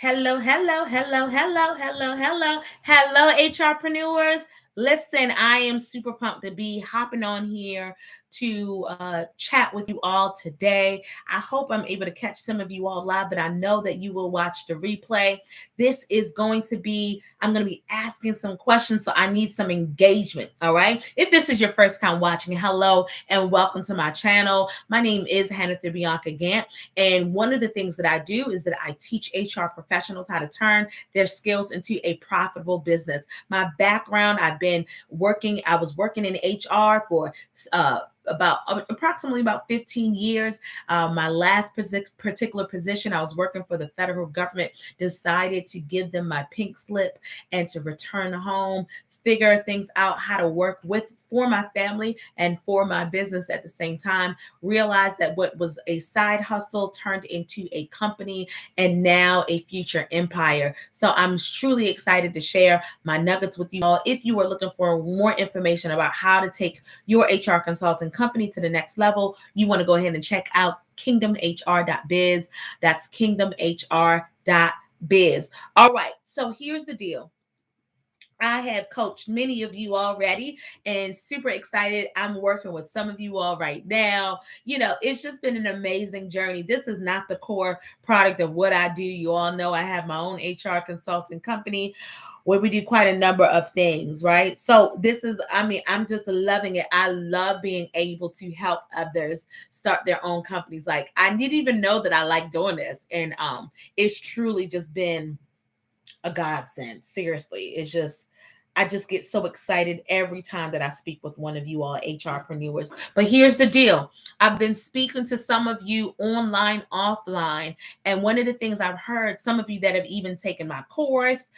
Hello, hello, hello, hello, hello, hello, hello, HRpreneurs. Listen, I am super pumped to be hopping on here to chat with you all today. I hope I'm able to catch some of you all live, but I know that you will watch the replay. This is going to be, I'm going to be asking some questions, so I need some engagement. All right. If this is your first time watching, hello and welcome to my channel. My name is Hannah Bianca Gant. And one of the things that I do is that I teach HR professionals how to turn their skills into a profitable business. My background, I was working in HR for about approximately about 15 years. My last particular position, I was working for the federal government, decided to give them my pink slip and to return home, figure things out, how to work for my family and for my business at the same time. Realized that what was a side hustle turned into a company and now a future empire. So I'm truly excited to share my nuggets with you all. If you are looking for more information about how to take your HR consulting company to the next level, you want to go ahead and check out kingdomhr.biz. That's kingdomhr.biz. All right, so here's the deal. I have coached many of you already and super excited. I'm working with some of you all right now. It's just been an amazing journey. This is not the core product of what I do. You all know I have my own HR consulting company where we do quite a number of things, right? So I'm just loving it. I love being able to help others start their own companies. Like, I didn't even know that I like doing this. And it's truly just been a godsend. Seriously, I just get so excited every time that I speak with one of you all HRpreneurs. But here's the deal. I've been speaking to some of you online, offline, and one of the things I've heard, some of you that have even taken my course,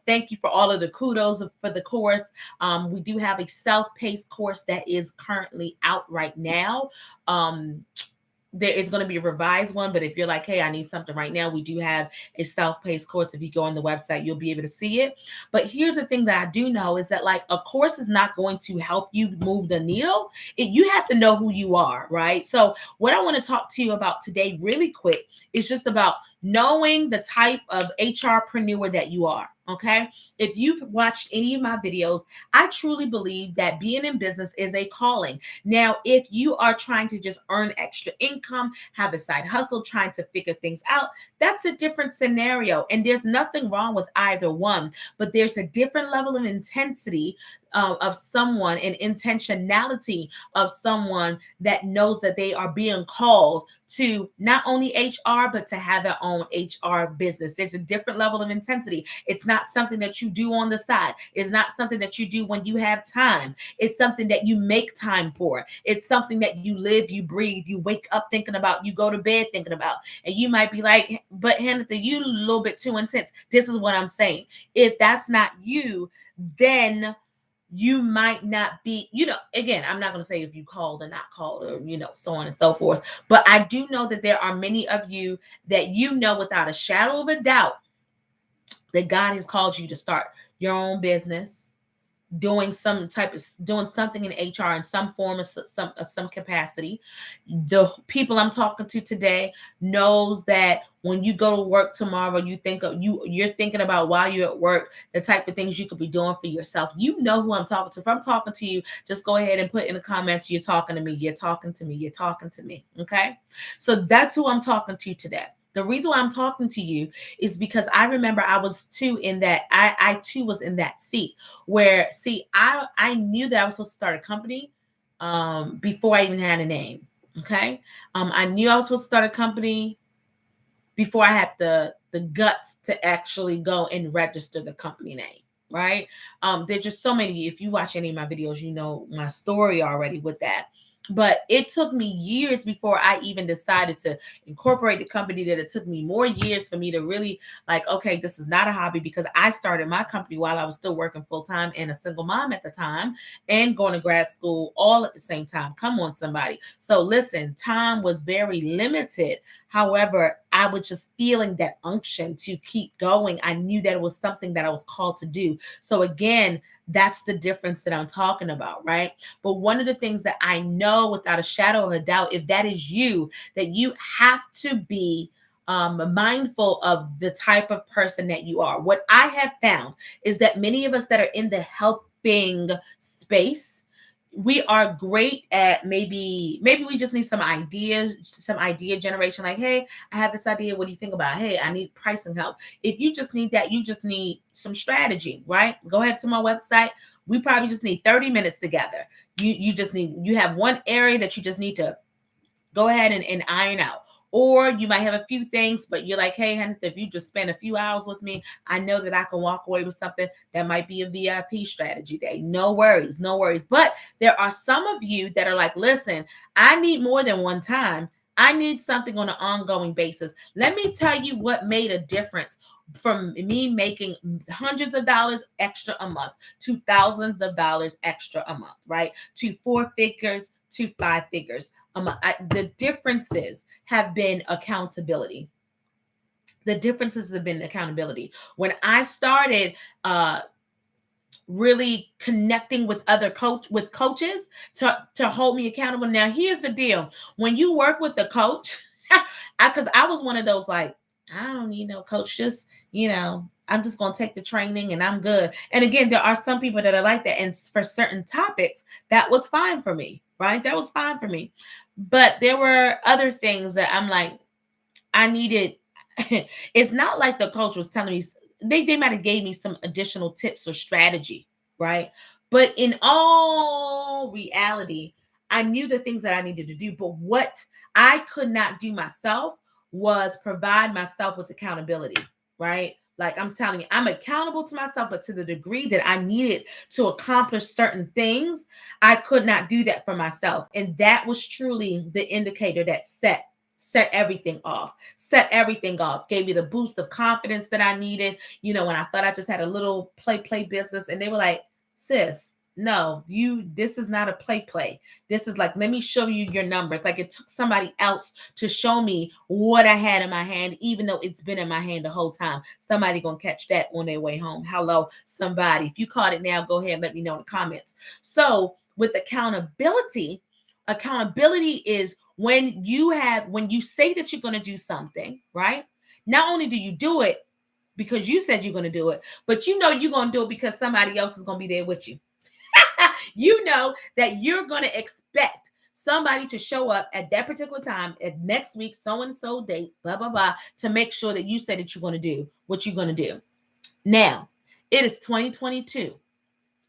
thank you for all of the kudos for the course. We do have a self-paced course that is currently out right now. There is going to be a revised one, but if you're like, hey, I need something right now, we do have a self-paced course. If you go on the website, you'll be able to see it. But here's the thing that I do know is that, like, a course is not going to help you move the needle. You have to know who you are, right? So what I want to talk to you about today really quick is just about knowing the type of HRpreneur that you are. Okay. If you've watched any of my videos, I truly believe that being in business is a calling. Now, if you are trying to just earn extra income, have a side hustle, trying to figure things out, that's a different scenario. And there's nothing wrong with either one, but there's a different level of intensity of someone and intentionality of someone that knows that they are being called to not only HR, but to have their own HR business. There's a different level of intensity. It's not something that you do on the side. It's not something that you do when you have time. It's something that you make time for. It's something that you live, you breathe, you wake up thinking about, you go to bed thinking about. And you might be like, but Hannah, you a little bit too intense. This is what I'm saying. If that's not you, then you might not be, again, I'm not going to say if you called or not called or, so on and so forth. But I do know that there are many of you that without a shadow of a doubt that God has called you to start your own business, doing something in HR in some form of some capacity. The people I'm talking to today knows that when you go to work tomorrow, you're thinking about while you're at work the type of things you could be doing for yourself. You know who I'm talking to. If I'm talking to you, just go ahead and put in the comments, you're talking to me, you're talking to me, you're talking to me. Okay, so that's who I'm talking to today. The reason why I'm talking to you is because I remember I was too in that, I too was in that seat where, I knew that I was supposed to start a company before I even had a name. Okay. I knew I was supposed to start a company before I had the guts to actually go and register the company name. Right. There's just so many, if you watch any of my videos, you know my story already with that. But it took me years before I even decided to incorporate the company, that it took me more years for me to really like, okay, this is not a hobby, because I started my company while I was still working full time and a single mom at the time and going to grad school all at the same time. Come on, somebody. So listen, time was very limited. However, I was just feeling that unction to keep going. I knew that it was something that I was called to do. So again, that's the difference that I'm talking about, right? But one of the things that I know without a shadow of a doubt, if that is you, that you have to be mindful of the type of person that you are. What I have found is that many of us that are in the helping space, we are great at maybe we just need some ideas, some idea generation. Like, hey, I have this idea. What do you think about? Hey, I need pricing help. If you just need that, you just need some strategy, right? Go ahead to my website. We probably just need 30 minutes together. You have one area that you just need to go ahead and iron out. Or you might have a few things, but you're like, hey, Hannah, if you just spend a few hours with me, I know that I can walk away with something that might be a VIP strategy day. No worries, no worries. But there are some of you that are like, listen, I need more than one time. I need something on an ongoing basis. Let me tell you what made a difference from me making hundreds of dollars extra a month to thousands of dollars extra a month, right? To 4 figures to 5 figures. The differences have been accountability. The differences have been accountability. When I started really connecting with other coaches to hold me accountable. Now, here's the deal: when you work with the coach, because I was one of those like, I don't need no coach. Just I'm just gonna take the training and I'm good. And again, there are some people that are like that, and for certain topics, that was fine for me. Right? That was fine for me. But there were other things that I'm like, I needed. It's not like the coach was telling me they might have gave me some additional tips or strategy, right? But in all reality, I knew the things that I needed to do. But what I could not do myself was provide myself with accountability, right? Like I'm telling you, I'm accountable to myself, but to the degree that I needed to accomplish certain things, I could not do that for myself. And that was truly the indicator that set everything off, gave me the boost of confidence that I needed. When I thought I just had a little play business, and they were like, sis, no, this is not a play. This is like, let me show you your numbers. Like, it took somebody else to show me what I had in my hand, even though it's been in my hand the whole time. Somebody gonna catch that on their way home. Hello, somebody. If you caught it now, go ahead and let me know in the comments. So with accountability is when you say that you're going to do something, right? Not only do you do it because you said you're going to do it, but you're going to do it because somebody else is going to be there with you. You know that you're going to expect somebody to show up at that particular time, at next week, so and so date, blah, blah, blah, to make sure that you said that you're going to do what you're going to do. Now, it is 2022.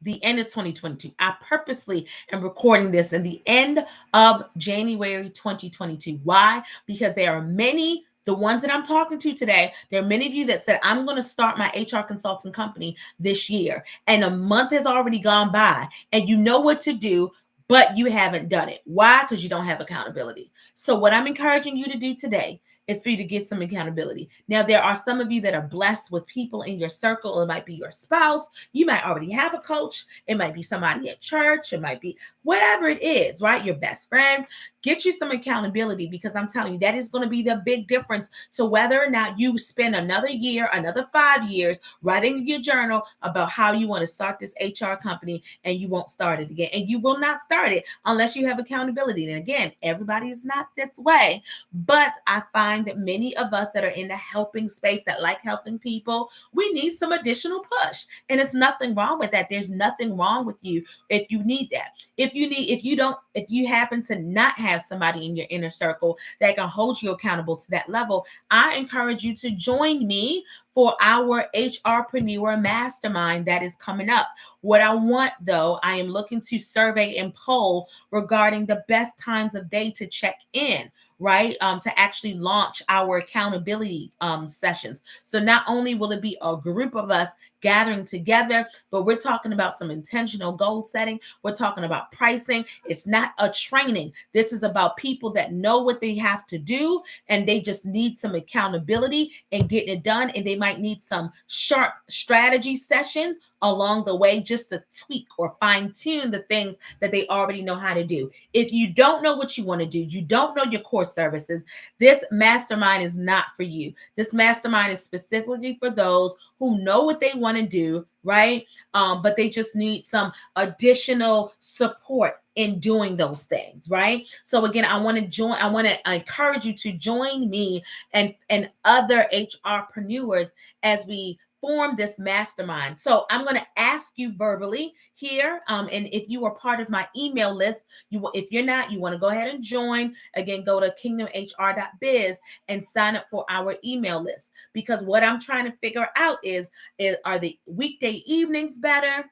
The end of 2022. I purposely am recording this in the end of January 2022. Why? Because there are many, the ones that I'm talking to today, there are many of you that said, I'm going to start my HR consulting company this year. And a month has already gone by and you know what to do, but you haven't done it. Why? Because you don't have accountability. So what I'm encouraging you to do today is for you to get some accountability. Now, there are some of you that are blessed with people in your circle. It might be your spouse. You might already have a coach. It might be somebody at church. It might be whatever it is, right? Your best friend. Get you some accountability, because I'm telling you, that is going to be the big difference to whether or not you spend another year, another 5 years writing your journal about how you want to start this HR company, and you won't start it again. And you will not start it unless you have accountability. And again, everybody is not this way, but I find that many of us that are in the helping space, that like helping people, we need some additional push. And it's nothing wrong with that. There's nothing wrong with you if you need that. If you happen to not have somebody in your inner circle that can hold you accountable to that level, I encourage you to join me for our HRpreneur Mastermind that is coming up. What I want, though, I am looking to survey and poll regarding the best times of day to check in, right? To actually launch our accountability sessions. So not only will it be a group of us gathering together, but we're talking about some intentional goal setting. We're talking about pricing. It's not a training. This is about people that know what they have to do, and they just need some accountability and getting it done. And they might need some sharp strategy sessions along the way, just to tweak or fine tune the things that they already know how to do. If you don't know what you want to do, you don't know your core services, this mastermind is not for you. This mastermind is specifically for those who know what they want to do, right? But they just need some additional support in doing those things, right? So again, I want to encourage you to join me and other HRpreneurs as we form this mastermind. So I'm going to ask you verbally here, and if you are part of my email list, if you're not, you want to go ahead and join. Again, go to kingdomhr.biz and sign up for our email list, because what I'm trying to figure out is are the weekday evenings better?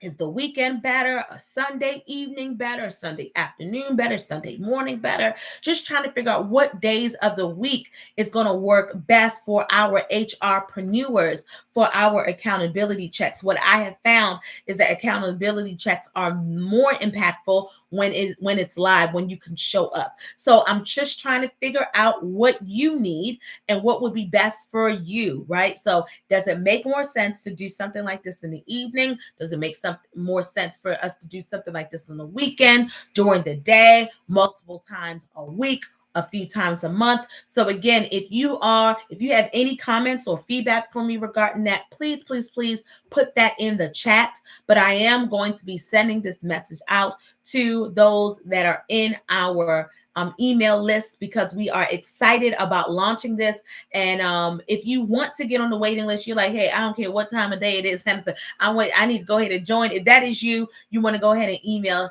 Is the weekend better? A Sunday evening better? A Sunday afternoon better? Sunday morning better? Just trying to figure out what days of the week is going to work best for our HRpreneurs, for our accountability checks. What I have found is that accountability checks are more impactful when it's live, when you can show up. So I'm just trying to figure out what you need and what would be best for you, right? So does it make more sense to do something like this in the evening? Does it make more sense for us to do something like this on the weekend, during the day, multiple times a week, a few times a month? So again, if you have any comments or feedback for me regarding that, please put that in the chat. But I am going to be sending this message out to those that are in our email list, because we are excited about launching this. And if you want to get on the waiting list, you're like, hey, I don't care what time of day it is, I need to go ahead and join. If that is you want to go ahead and email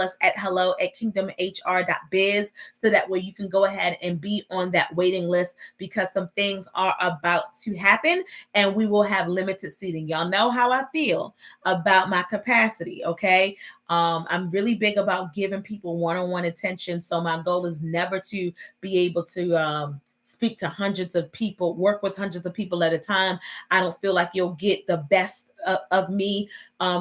us at hello@kingdomhr.biz, so that way you can go ahead and be on that waiting list, because some things are about to happen and we will have limited seating. Y'all know how I feel about my capacity, okay? I'm really big about giving people one-on-one attention. So my goal is never to be able to speak to hundreds of people, work with hundreds of people at a time. I don't feel like you'll get the best of me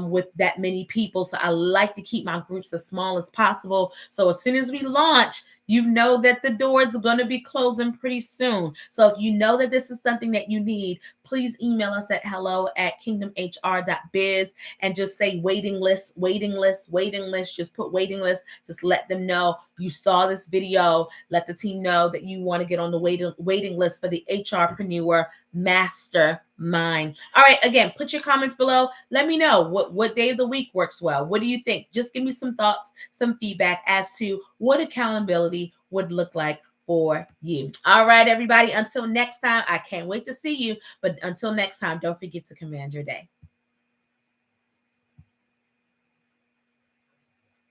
with that many people. So I like to keep my groups as small as possible. So as soon as we launch, you know that the doors are going to be closing pretty soon. So if you know that this is something that you need, please email us at hello@kingdomhr.biz and just say waiting list. Just put waiting list. Just let them know you saw this video. Let the team know that you want to get on the waiting list for the HRpreneur Mastermind. All right, again, put your comments below. Let me know what day of the week works well. What do you think? Just give me some thoughts, some feedback as to what accountability would look like for you. All right, everybody, until next time, I can't wait to see you. But until next time, don't forget to command your day.